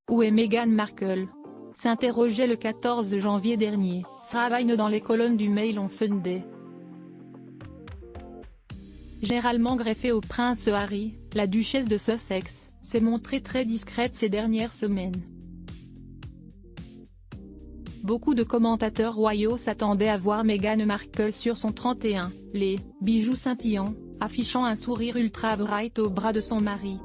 Où est Meghan Markle? S'interrogeait le 14 janvier dernier, Travaille dans les colonnes du Mail on Sunday. Généralement greffée au prince Harry, la duchesse de Sussex s'est montrée très discrète ces dernières semaines. Beaucoup de commentateurs royaux s'attendaient à voir Meghan Markle sur son 31, les bijoux scintillants, affichant un sourire ultra bright au bras de son mari.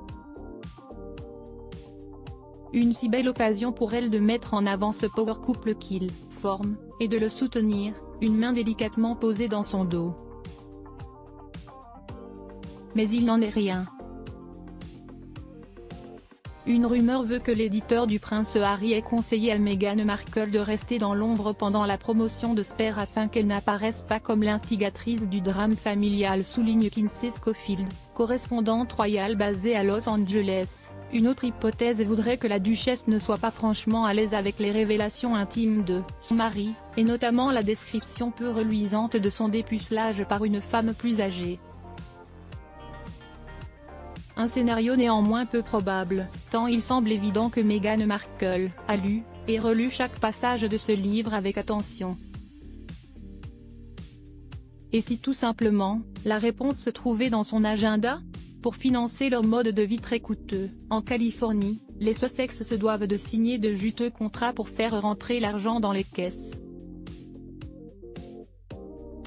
Une si belle occasion pour elle de mettre en avant ce power couple qu'il forme, et de le soutenir, une main délicatement posée dans son dos. Mais il n'en est rien. Une rumeur veut que l'éditeur du prince Harry ait conseillé à Meghan Markle de rester dans l'ombre pendant la promotion de Spare afin qu'elle n'apparaisse pas comme l'instigatrice du drame familial, souligne Kinsey Schofield, correspondante royale basée à Los Angeles. Une autre hypothèse voudrait que la duchesse ne soit pas franchement à l'aise avec les révélations intimes de son mari, et notamment la description peu reluisante de son dépucelage par une femme plus âgée. Un scénario néanmoins peu probable, tant il semble évident que Meghan Markle a lu et relu chaque passage de ce livre avec attention. Et si tout simplement, la réponse se trouvait dans son agenda? Pour financer leur mode de vie très coûteux, en Californie, les Sussex se doivent de signer de juteux contrats pour faire rentrer l'argent dans les caisses.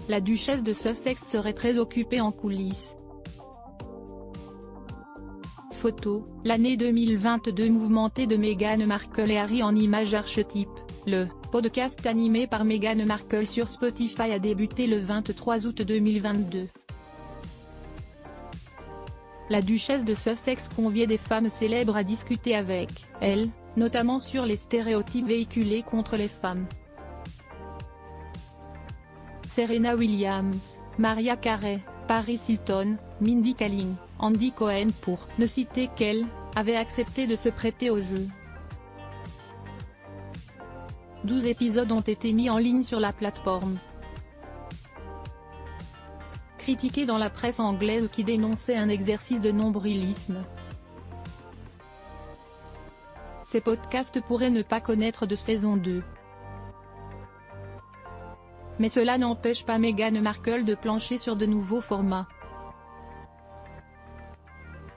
La duchesse de Sussex serait très occupée en coulisses. Photo, l'année 2022 mouvementée de Meghan Markle et Harry en images archétypes. Le podcast animé par Meghan Markle sur Spotify a débuté le 23 août 2022. La duchesse de Sussex conviait des femmes célèbres à discuter avec elle, notamment sur les stéréotypes véhiculés contre les femmes. Serena Williams, Mariah Carey, Paris Hilton, Mindy Kaling, Andy Cohen pour ne citer qu'elle, avaient accepté de se prêter au jeu. 12 épisodes ont été mis en ligne sur la plateforme. Critiqué dans la presse anglaise qui dénonçait un exercice de nombrilisme. Ces podcasts pourraient ne pas connaître de saison 2. Mais cela n'empêche pas Meghan Markle de plancher sur de nouveaux formats.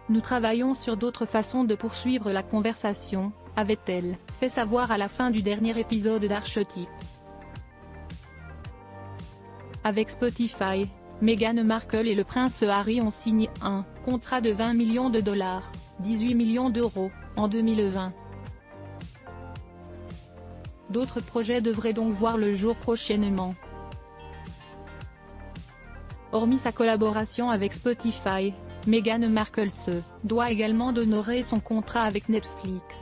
Nous travaillons sur d'autres façons de poursuivre la conversation, avait-elle fait savoir à la fin du dernier épisode d'Archetype. Avec Spotify, Meghan Markle et le prince Harry ont signé un contrat de 20 millions de dollars, 18 millions d'euros, en 2020. D'autres projets devraient donc voir le jour prochainement. Hormis sa collaboration avec Spotify, Meghan Markle se doit également d'honorer son contrat avec Netflix.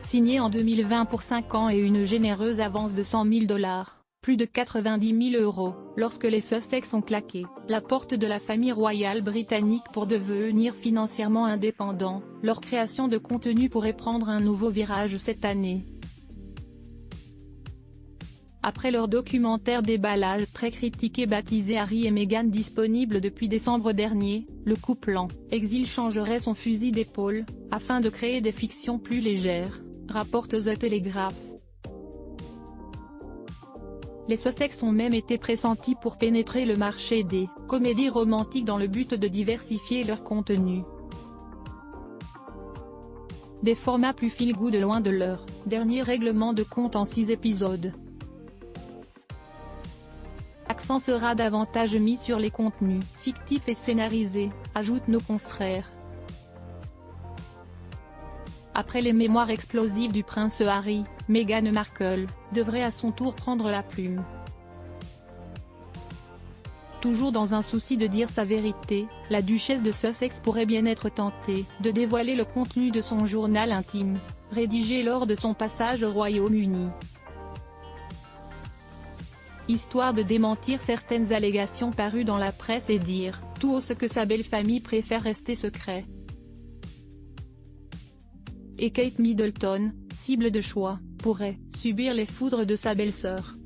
Signé en 2020 pour 5 ans et une généreuse avance de 100 000 dollars. Plus de 90 000 €, lorsque les Sussex ont claqué la porte de la famille royale britannique pour devenir financièrement indépendants, leur création de contenu pourrait prendre un nouveau virage cette année. Après leur documentaire déballage très critiqué baptisé Harry et Meghan disponible depuis décembre dernier, le couple en exil changerait son fusil d'épaule, afin de créer des fictions plus légères, rapporte The Telegraph. Les Sussex ont même été pressentis pour pénétrer le marché des comédies romantiques dans le but de diversifier leur contenu. Des formats plus feel-good loin de leur dernier règlement de compte en 6 épisodes. L'accent sera davantage mis sur les contenus fictifs et scénarisés, ajoutent nos confrères. Après les mémoires explosives du prince Harry, Meghan Markle devrait à son tour prendre la plume. Toujours dans un souci de dire sa vérité, la duchesse de Sussex pourrait bien être tentée de dévoiler le contenu de son journal intime, rédigé lors de son passage au Royaume-Uni. Histoire de démentir certaines allégations parues dans la presse et dire tout haut ce que sa belle famille préfère rester secret. Et Kate Middleton, cible de choix, pourrait subir les foudres de sa belle-sœur.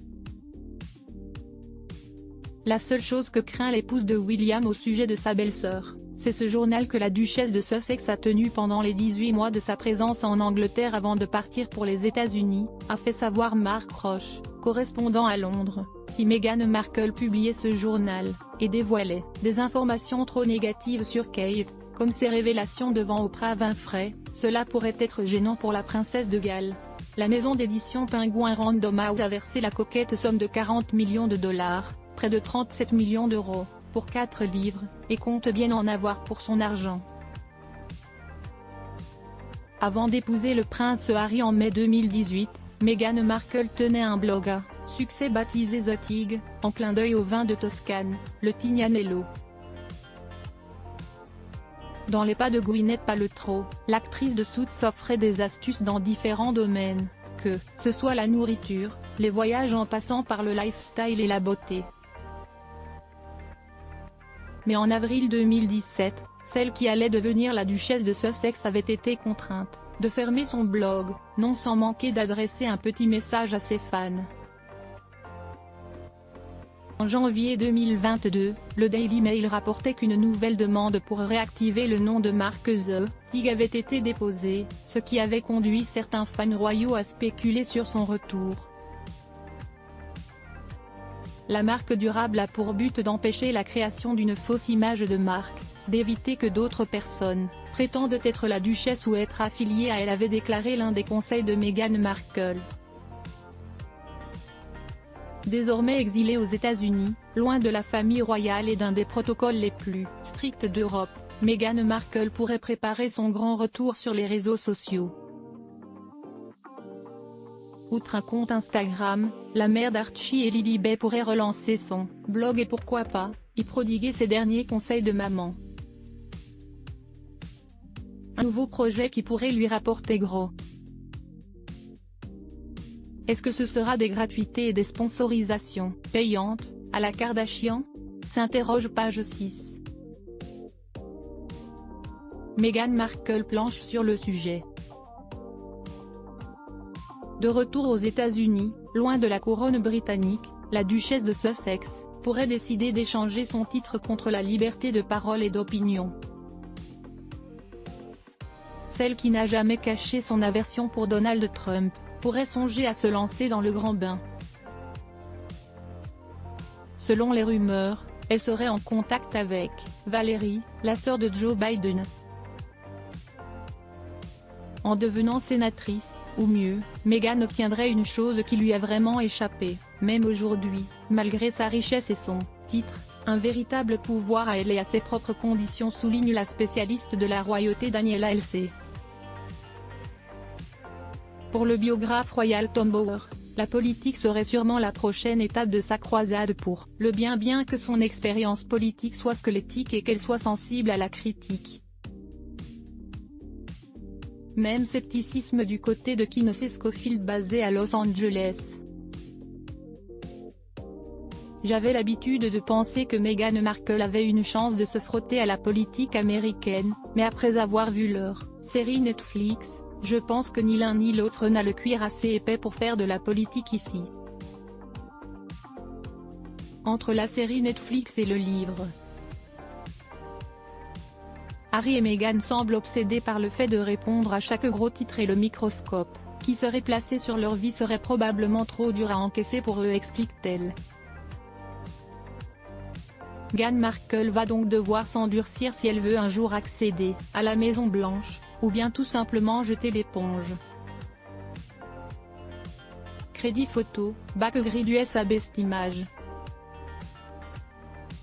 La seule chose que craint l'épouse de William au sujet de sa belle-sœur, C'est ce journal que la duchesse de Sussex a tenu pendant les 18 mois de sa présence en Angleterre avant de partir pour les États-Unis, a fait savoir Mark Roche, correspondant à Londres. Si Meghan Markle publiait ce journal, et dévoilait des informations trop négatives sur Kate, comme ses révélations devant Oprah Winfrey, cela pourrait être gênant pour la princesse de Galles. La maison d'édition Penguin Random House a versé la coquette somme de 40 millions de dollars, près de 37 millions d'euros, pour 4 livres, et compte bien en avoir pour son argent. Avant d'épouser le prince Harry en mai 2018, Meghan Markle tenait un blog à succès baptisé The Tig, en clin d'œil au vin de Toscane, le Tignanello. Dans les pas de Gwyneth Paltrow, l'actrice de Suits offrait des astuces dans différents domaines, que ce soit la nourriture, les voyages en passant par le lifestyle et la beauté. Mais en avril 2017, celle qui allait devenir la duchesse de Sussex avait été contrainte de fermer son blog, non sans manquer d'adresser un petit message à ses fans. En janvier 2022, le Daily Mail rapportait qu'une nouvelle demande pour réactiver le nom de marque The Tig avait été déposée, ce qui avait conduit certains fans royaux à spéculer sur son retour. La marque durable a pour but d'empêcher la création d'une fausse image de marque, d'éviter que d'autres personnes prétendent être la duchesse ou être affiliées à elle, avait déclaré l'un des conseils de Meghan Markle. Désormais exilée aux États-Unis, loin de la famille royale et d'un des protocoles les plus stricts d'Europe, Meghan Markle pourrait préparer son grand retour sur les réseaux sociaux. Outre un compte Instagram, la mère d'Archie et Lilibet pourrait relancer son blog et pourquoi pas, y prodiguer ses derniers conseils de maman. Un nouveau projet qui pourrait lui rapporter gros. Est-ce que ce sera des gratuités et des sponsorisations payantes, à la Kardashian? S'interroge page 6. Meghan Markle planche sur le sujet. De retour aux États-Unis, loin de la couronne britannique, la duchesse de Sussex pourrait décider d'échanger son titre contre la liberté de parole et d'opinion. Celle qui n'a jamais caché son aversion pour Donald Trump pourrait songer à se lancer dans le grand bain. Selon les rumeurs, elle serait en contact avec Valérie, la sœur de Joe Biden. En devenant sénatrice, ou mieux, Meghan obtiendrait une chose qui lui a vraiment échappé, même aujourd'hui, malgré sa richesse et son titre, un véritable pouvoir à elle et à ses propres conditions, souligne la spécialiste de la royauté Daniela LC. Pour le biographe royal Tom Bower, la politique serait sûrement la prochaine étape de sa croisade pour le bien que son expérience politique soit squelettique et qu'elle soit sensible à la critique. Même scepticisme du côté de Kinsey Schofield basé à Los Angeles. J'avais l'habitude de penser que Meghan Markle avait une chance de se frotter à la politique américaine, mais après avoir vu leur série Netflix, je pense que ni l'un ni l'autre n'a le cuir assez épais pour faire de la politique ici. Entre la série Netflix et le livre, Harry et Meghan semblent obsédés par le fait de répondre à chaque gros titre et le microscope qui serait placé sur leur vie serait probablement trop dur à encaisser pour eux, explique-t-elle. Meghan Markle va donc devoir s'endurcir si elle veut un jour accéder à la Maison Blanche, ou bien tout simplement jeter l'éponge. Crédit photo, backgrid USA Best Image.